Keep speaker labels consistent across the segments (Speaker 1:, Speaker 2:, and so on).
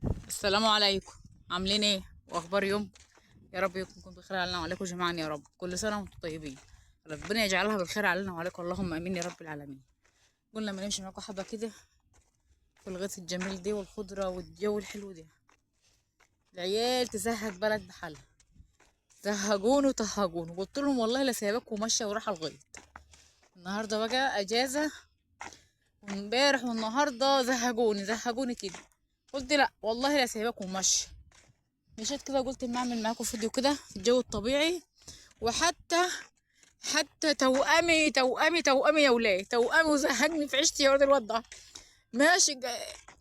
Speaker 1: السلام عليكم. عاملين ايه واخبار يوم؟ يا رب يكون بخير علينا وعليكم جميعا، يا رب كل سنه وانتم طيبين. ربنا يجعلها بالخير علينا وعليكم، اللهم امين يا رب العالمين. قلنا ما نمشي معاكم حبه كده في الغيط الجميل دي والخضره والجو الحلو ده. العيال تزهق بلد بحالها، زهقون وطهقون، قلت لهم والله لا سايباكم وماشيه وراح الغيط. النهارده بقى اجازه، وامبارح والنهارده زهقوني كده. قلت لا والله لا سايباكم وماشيه. مشيت كده قلت اما اعمل معاكم فيديو كده في الجو الطبيعي. وحتى توأمي يا ولاد، توأمي وزهقني في عيشتي يا ولاد الوضع. ماشي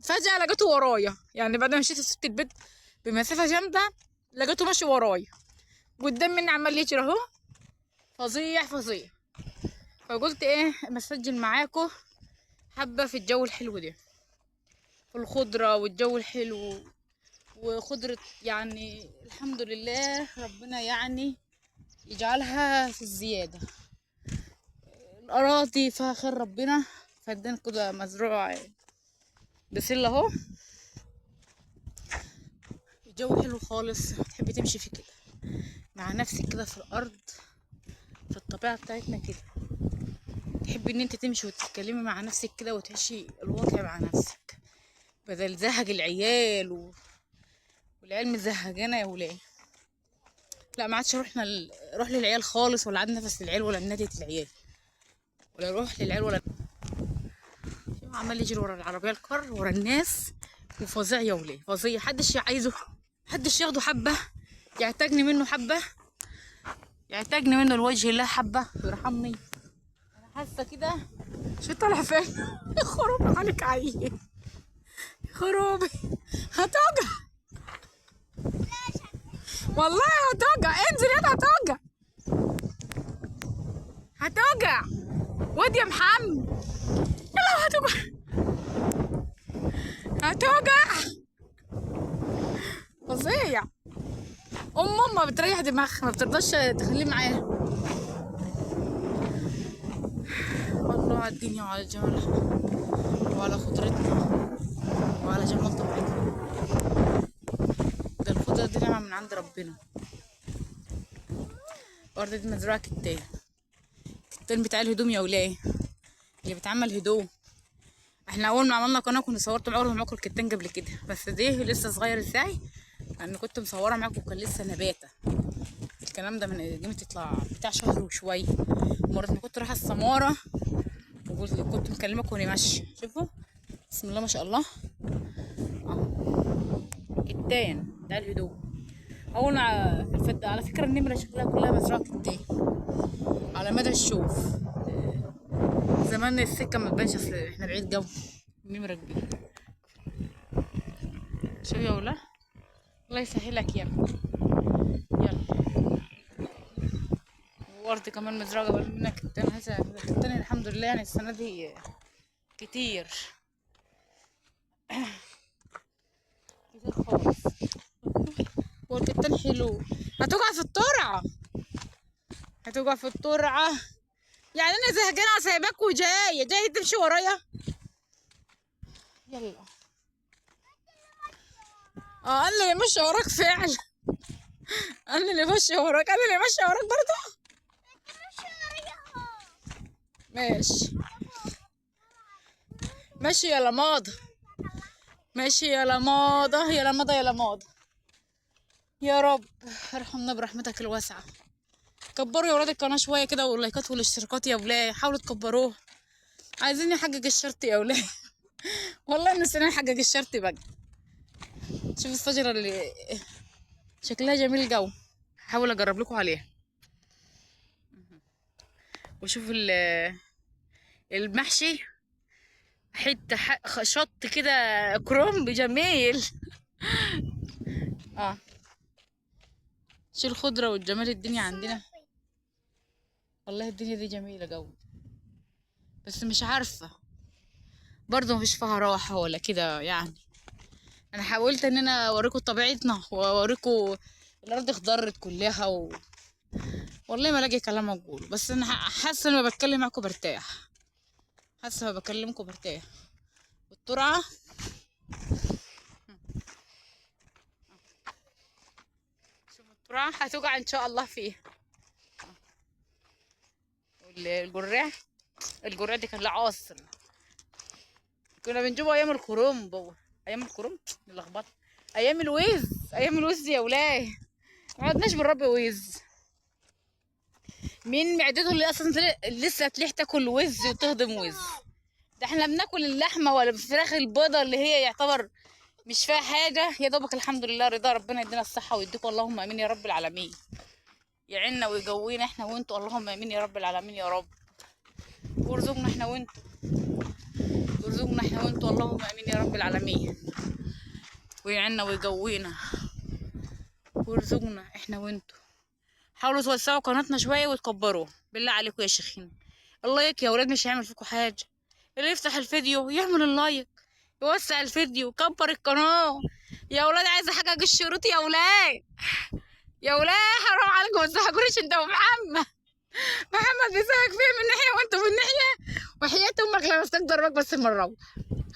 Speaker 1: فجأة لقيته ورايا، يعني بعد ما مشيت سبت البيت بمسافة جامدة لقيته ماشي ورايا قدام مني عمال يجري اهو، فظيع فظيع. فقلت ايه اما اسجل معاكم حبة في الجو الحلو ده، في الخضرة والجو الحلو وخضرة، يعني الحمد لله ربنا يعني يجعلها في الزيادة. الأراضي فيها خير ربنا، فالدين كده مزروع بسلة اهو. الجو حلو خالص، تحبي تمشي في كده مع نفسك كده في الأرض، في الطبيعة بتاعتنا كده. تحبي ان انت تمشي وتتكلمي مع نفسك كده وتعيشي الواقع مع نفسك، بدل زهق العيال والعيال مزهقانا يا ولاد. لا ما عادش روح للعيال خالص، ولا عاد نفس للعيال، ولا نادية العيال، ولا روح للعيال، ولا عمال يجري ورا العربية الكر ورا الناس. وفظيع يا وليه فظيع، محدش عايزه، محدش ياخده حبة، يعتقني منه حبة، يعتقني منه لوجه الله حبة ويرحمني. انا حاسة كده شو طالع فين. خروبي عليك عيل، خروبي هتوجع، والله هتوجع، انزل يلا هتوجع، هتوجع واد يا محمد، يلا هتوجع، هتوجع فظيع. امه بتريح دماغها ما بترضاش تخليه معاها. الله على الدنيا وعلى جمالها وعلى خضرتنا وعلى جمال طبيعتنا. ده الخضرة دي نعمة من عند ربنا. الأرض دي مزروعة كتان، الكتان بتاع الهدوم يا ولاية، اللي بتعمل هدوم. احنا أول ما عملنا قناة كنا صورت معاكم الكتان قبل كده، بس دي لسه صغير ازاي، لأن كنت مصورة معاكم كان لسه نباتة. الكلام ده من قيمة يطلع بتاع شهر وشوية. مرة ما كنت رايحة السمارة كنت مكلمك وانا ماشية، شوفوا بسم الله ما شاء الله اهو كتان ده الهدوم. اول ما على فكرة النمرة شكلها كلها مزروعة كتان على مدى الشوف. زمان السكة ما تبانش، اصل احنا بعيد جو، النمرة كبيرة. شوف يا ولا، الله يسهلك يا ابني. يلا وورد كمان مزروعة قبل منك كتان. هسه الكتان الحمد لله يعني السنة دي كتير، كتير خالص. والكتان حلو. هتقع في الترعة، هتقع في الترعة. يعني انا زهقانة سايباك وجاي تمشي ورايا. يلا اه انا اللي ماشية وراك فعلا، انا اللي ماشية وراك، انا اللي ماشية وراك برضه. ماشي ماشي يا لماضة، ماشي يا لماضة يا لماضة يا لماضة. يا رب ارحمنا برحمتك الواسعة. كبروا يا ولاد القناة شوية كده، واللايكات والاشتراكات يا ولاي، حاولوا تكبروه. عايزين نحقق الشرط يا ولاي. والله نسينا نحقق الشرط بقى. شوف الشجرة اللي شكلها جميل جو، حاول اجرب لكم عليها. وشوف المحشي، حته شط كده كرنب جميل. اه شيل الخضره والجمال الدنيا عندنا. والله الدنيا دي جميله جو، بس مش عارفه برضه مفيش فيها راحه ولا كده يعني. انا حاولت ان انا اوريكم طبيعتنا واوريكم الارض اخضرت كلها والله ما لاقي كلام اقوله، بس انا حاسه لما بتكلم معاكم برتاح، حاسه لما بكلمكم برتاح. والترعه راح هتوجع ان شاء الله فيها. الجراح، الجراح دي كان له عصر، كنا بنجيبه ايام الكرنب، ايام الكرنب اللخبطه، ايام الوز، ايام الوز يا ولاد، ما عدناش بنربي وز. مين معدته اللي اصلا لسه تليح تاكل وز وتهضم وز؟ ده احنا بناكل اللحمه ولا الفراخ البيضه اللي هي يعتبر مش فيها حاجه، يا دوبك الحمد لله رضا ربنا يدينا الصحه ويديكم اللهم امين يا رب العالمين، يعيننا ويقوينا احنا وانتوا اللهم امين يا رب العالمين يا رب، وارزقنا احنا وانتوا، وارزقنا احنا وانتوا اللهم امين يا رب العالمين، ويعيننا ويقوينا، وارزقنا احنا وانتوا. حاولوا توسعوا قناتنا شويه وتكبروها بالله عليكم يا شيخين. اللايك يا ولاد مش هيعمل فيكم حاجه، اللي يفتح الفيديو يعمل اللايك، يوسع الفيديو، كبر القناه يا ولاد. عايزه حاجه الشروط يا ولاد، يا ولاد حرام عليكم ما تزهقونيش انت ومحمد. محمد بيزهق فيه من ناحيه وانتوا من ناحيه، وحياة امك لما تقدر بس المره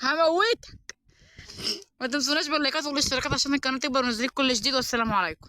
Speaker 1: هموتك. ما تنسوناش باللايكات والاشتراكات عشان القناه تكبر ونزيد كل جديد، والسلام عليكم.